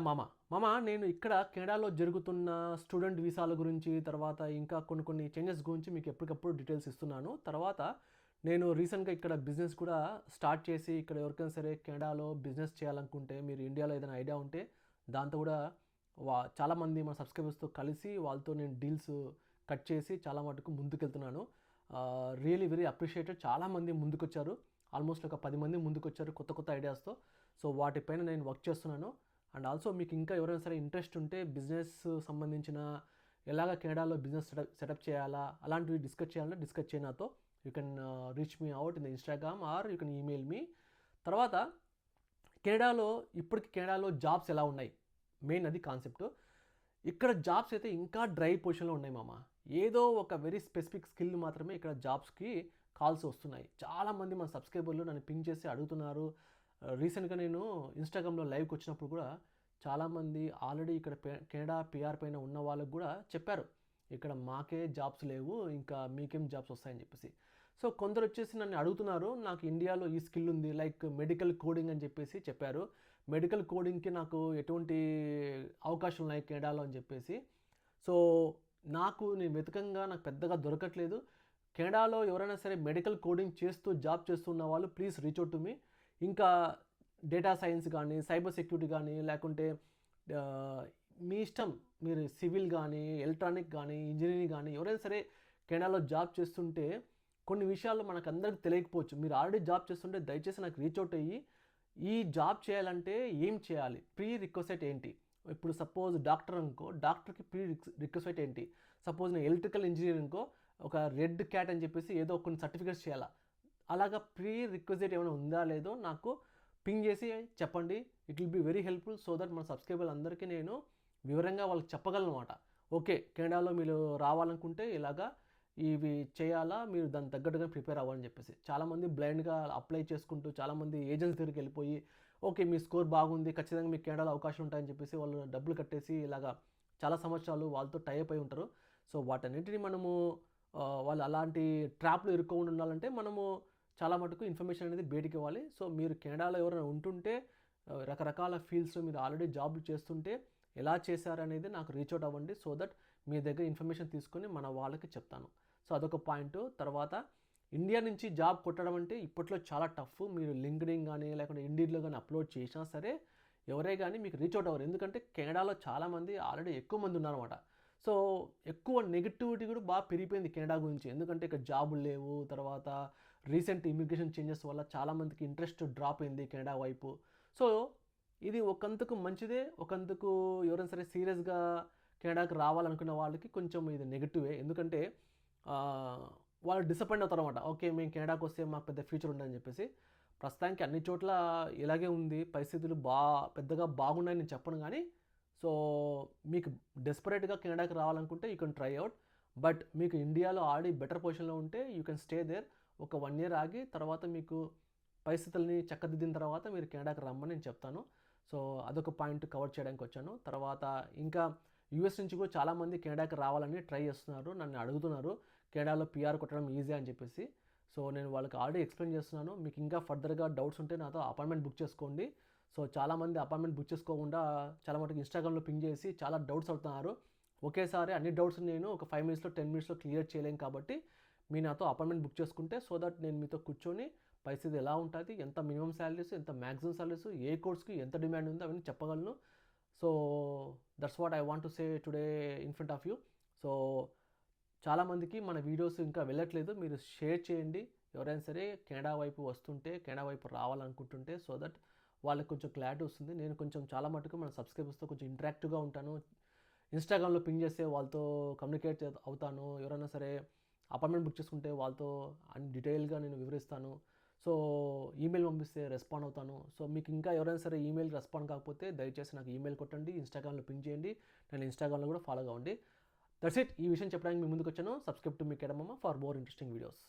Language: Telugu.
మామ నేను ఇక్కడ కెనడాలో జరుగుతున్న స్టూడెంట్ వీసాల గురించి తర్వాత ఇంకా కొన్ని చేంజెస్ గురించి మీకు ఎప్పటికప్పుడు డీటెయిల్స్ ఇస్తున్నాను. తర్వాత నేను రీసెంట్గా ఇక్కడ బిజినెస్ కూడా స్టార్ట్ చేసి ఇక్కడ ఎవరికైనా సరే కెనడాలో బిజినెస్ చేయాలనుకుంటే మీరు ఇండియాలో ఏదైనా ఐడియా ఉంటే దాంతో కూడా చాలామంది మన సబ్స్క్రైబర్స్తో కలిసి వాళ్ళతో నేను డీల్స్ కట్ చేసి చాలా మటుకు ముందుకెళ్తున్నాను. Really very appreciated. చాలామంది ముందుకొచ్చారు, ఆల్మోస్ట్ ఒక 10 మంది ముందుకొచ్చారు కొత్త ఐడియాస్తో. సో వాటిపైన నేను వర్క్ చేస్తున్నాను. అండ్ ఆల్సో మీకు ఇంకా ఎవరైనా సరే ఇంట్రెస్ట్ ఉంటే బిజినెస్ సంబంధించిన ఎలాగ కెనడాలో బిజినెస్ సెటప్ చేయాలా అలాంటివి డిస్కస్ చేయాలంటే డిస్కస్ చేయ నాతో. You can reach me out in the Instagram or you can email me. తర్వాత ఇప్పటికి కెనడాలో జాబ్స్ ఎలా ఉన్నాయి, మెయిన్ అది కాన్సెప్ట్. ఇక్కడ జాబ్స్ అయితే ఇంకా డ్రై పొజిషన్లో ఉన్నాయి మామ. ఏదో ఒక వెరీ స్పెసిఫిక్ స్కిల్ మాత్రమే ఇక్కడ జాబ్స్కి కాల్స్ వస్తున్నాయి. చాలామంది మన సబ్స్క్రైబర్లు నన్ను పింగ్ చేసి అడుగుతున్నారు. రీసెంట్గా నేను ఇన్స్టాగ్రామ్లో లైవ్కి వచ్చినప్పుడు కూడా చాలామంది ఆల్రెడీ ఇక్కడ కెనడా పిఆర్ పైన ఉన్న వాళ్ళకు కూడా చెప్పారు, ఇక్కడ మాకే జాబ్స్ లేవు, ఇంకా మీకేం జాబ్స్ వస్తాయని చెప్పేసి. సో కొందరు వచ్చేసి నన్ను అడుగుతున్నారు, నాకు ఇండియాలో ఈ స్కిల్ ఉంది లైక్ మెడికల్ కోడింగ్ అని చెప్పేసి చెప్పారు. మెడికల్ కోడింగ్కి నాకు ఎటువంటి అవకాశం ఉన్నాయి కెనడాలో అని చెప్పేసి. సో నేను వెతకంగా నాకు పెద్దగా దొరకట్లేదు. కెనడాలో ఎవరైనా సరే మెడికల్ కోడింగ్ చేస్తూ జాబ్ చేస్తున్న వాళ్ళు please reach out to me. ఇంకా డేటా సైన్స్ కానీ సైబర్ సెక్యూరిటీ కానీ లేకుంటే మీ ఇష్టం, మీరు సివిల్ కానీ ఎలక్ట్రానిక్ కానీ ఇంజనీరింగ్ కానీ ఎవరైనా సరే కెనడాలో జాబ్ చేస్తుంటే కొన్ని విషయాలు మనకు అందరికి తెలియకపోవచ్చు. మీరు ఆల్రెడీ జాబ్ చేస్తుంటే దయచేసి నాకు రీచ్ అవుట్ అయ్యి ఈ జాబ్ చేయాలంటే ఏం చేయాలి, ప్రీ రిక్వెస్ట్ ఏంటి. ఇప్పుడు సపోజ్ డాక్టర్ అనుకో, డాక్టర్కి ప్రీ రిక్వెస్ట్ ఏంటి. సపోజ్ నేను ఎలక్ట్రికల్ ఇంజనీర్ అనుకో, ఒక రెడ్ క్యాట్ అని చెప్పేసి ఏదో కొన్ని సర్టిఫికేట్స్ చేయాలా. అలాగా ప్రీ రిక్వెస్ట్ ఏమైనా ఉందా లేదో నాకు పింగ్ చేసి చెప్పండి. It will be very helpful so that మన సబ్స్క్రైబర్లు అందరికీ నేను వివరంగా వాళ్ళకి చెప్పగలను అనమాట. ఓకే కెనడాలో మీరు రావాలనుకుంటే ఇలాగా ఇవి చేయాలా, మీరు దానికి తగ్గట్టుగా ప్రిపేర్ అవ్వాలని చెప్పేసి. చాలామంది బ్లైండ్గా అప్లై చేసుకుంటూ చాలామంది ఏజెంట్స్ దగ్గరికి వెళ్ళిపోయి ఓకే మీ స్కోర్ బాగుంది ఖచ్చితంగా మీకు కెనడాలో అవకాశం ఉంటాయని చెప్పేసి వాళ్ళు డబ్బులు కట్టేసి ఇలాగా చాలా సంవత్సరాలు వాళ్ళతో టైప్ అయి ఉంటారు. సో వాటన్నింటినీ మనము వాళ్ళు అలాంటి ట్రాప్లో ఇరుక్కోకుండా ఉండాలంటే మనము చాలా మటుకు ఇన్ఫర్మేషన్ అనేది బయటికి ఇవ్వాలి. సో మీరు కెనడాలో ఎవరైనా ఉంటుంటే రకరకాల ఫీల్డ్స్లో మీరు ఆల్రెడీ జాబ్లు చేస్తుంటే ఎలా చేశారనేది నాకు రీచ్ అవుట్ అవ్వండి. సో దట్ మీ దగ్గర ఇన్ఫర్మేషన్ తీసుకొని మన వాళ్ళకి చెప్తాను. సో అదొక పాయింట్. తర్వాత ఇండియా నుంచి జాబ్ కొట్టడం అంటే ఇప్పట్లో చాలా టఫ్. మీరు లింక్డ్ఇన్ కానీ లేకుంటే ఇండీడ్లో కానీ అప్లోడ్ చేసినా సరే ఎవరే కానీ మీకు రీచ్ అవుట్ అవ్వరు. ఎందుకంటే కెనడాలో చాలామంది ఆల్రెడీ ఎక్కువ మంది ఉన్నారన్నమాట. సో ఎక్కువ నెగిటివిటీ కూడా బాగా పెరిగిపోయింది కెనడా గురించి. ఎందుకంటే ఇక్కడ జాబులు లేవు, తర్వాత రీసెంట్ ఇమిగ్రేషన్ చేంజెస్ వల్ల చాలామందికి ఇంట్రెస్ట్ డ్రాప్ అయింది కెనడా వైపు. సో ఇది ఒకందుకు మంచిదే, ఒకందుకు ఎవరైనా సరే సీరియస్గా కెనడాకి రావాలనుకున్న వాళ్ళకి కొంచెం ఇది నెగిటివే. ఎందుకంటే వాళ్ళు డిసప్పాయింట్ అవుతారు అనమాట. ఓకే మేము కెనడాకి వస్తే మాకు పెద్ద ఫ్యూచర్ ఉందని చెప్పేసి. ప్రస్తుతానికి అన్ని చోట్ల ఇలాగే ఉంది, పరిస్థితులు పెద్దగా బాగున్నాయని నేను చెప్పను. కానీ సో మీకు డెస్పరేట్గా కెనడాకి రావాలనుకుంటే you can try out. But మీకు ఇండియాలో ఆల్రెడీ బెటర్ పొజిషన్లో ఉంటే యూ కెన్ స్టే దేర్. ఒక 1 year ఆగి తర్వాత మీకు పరిస్థితుల్ని చక్కదిద్దిన తర్వాత మీరు కెనడాకి రమ్మని నేను చెప్తాను. సో అదొక పాయింట్ కవర్ చేయడానికి వచ్చాను. తర్వాత ఇంకా యూఎస్ నుంచి కూడా చాలామంది కెనడాకి రావాలని ట్రై చేస్తున్నారు, నన్ను అడుగుతున్నారు కెనడాలో పిఆర్ కొట్టడం ఈజీ అని చెప్పేసి. సో నేను వాళ్ళకి ఆల్రెడీ ఎక్స్ప్లెయిన్ చేస్తున్నాను. మీకు ఇంకా ఫర్దర్గా డౌట్స్ ఉంటే నాతో అపాయింట్మెంట్ బుక్ చేసుకోండి. సో చాలామంది అపాయింట్మెంట్ బుక్ చేసుకోకుండా చాలా మటుకు ఇన్స్టాగ్రామ్లో పింగ్ చేసి చాలా డౌట్స్ అవుతున్నారు. ఒకేసారి అన్ని డౌట్స్ నేను ఒక 5 minutesలో 10 minutesలో క్లియర్ చేయలేను. కాబట్టి మీ నాతో అపాయింట్మెంట్ బుక్ చేసుకుంటే సో దట్ నేను మీతో కూర్చొని పరిస్థితి ఎలా ఉంటుంది, ఎంత మినిమం శాలరీస్, ఎంత మ్యాక్సిమం శాలరీస్, ఏ కోర్స్కి ఎంత డిమాండ్ ఉందో అవన్నీ చెప్పగలను. So that's what I want to say today in front of you. So చాలామందికి మన వీడియోస్ ఇంకా వెళ్ళట్లేదు, మీరు షేర్ చేయండి. ఎవరైనా సరే కెనడా వైపు వస్తుంటే, కెనడా వైపు రావాలనుకుంటుంటే సో దట్ వాళ్ళకి కొంచెం క్లారిటీ వస్తుంది. నేను కొంచెం చాలా మటుకు మన సబ్స్క్రైబర్స్తో కొంచెం ఇంటరాక్టివ్గా ఉంటాను. ఇన్స్టాగ్రామ్లో పింగ్ చేస్తే వాళ్ళతో కమ్యూనికేట్ అవుతాను. ఎవరైనా సరే అపాయింట్మెంట్ బుక్ చేసుకుంటే వాళ్ళతో అన్ని డీటెయిల్గా నేను వివరిస్తాను. సో ఈమెయిల్ పంపిస్తే రెస్పాండ్ అవుతాను. సో మీకు ఇంకా ఎవరైనా సరే ఈమెయిల్ రెస్పాండ్ కాకపోతే దయచేసి నాకు ఈమెయిల్ కొట్టండి, ఇన్స్టాగ్రామ్లో పింగ్ చేయండి, నేను ఇన్స్టాగ్రామ్లో కూడా ఫాలో అవ్వండి. That's it. ఈ విషయం చెప్పడానికి మీ ముందుకు వచ్చాను. సబ్స్క్రైబ్ టు మీ కెడమమ్మ ఫర్ మోర్ ఇంట్రెస్టింగ్ వీడియోస్.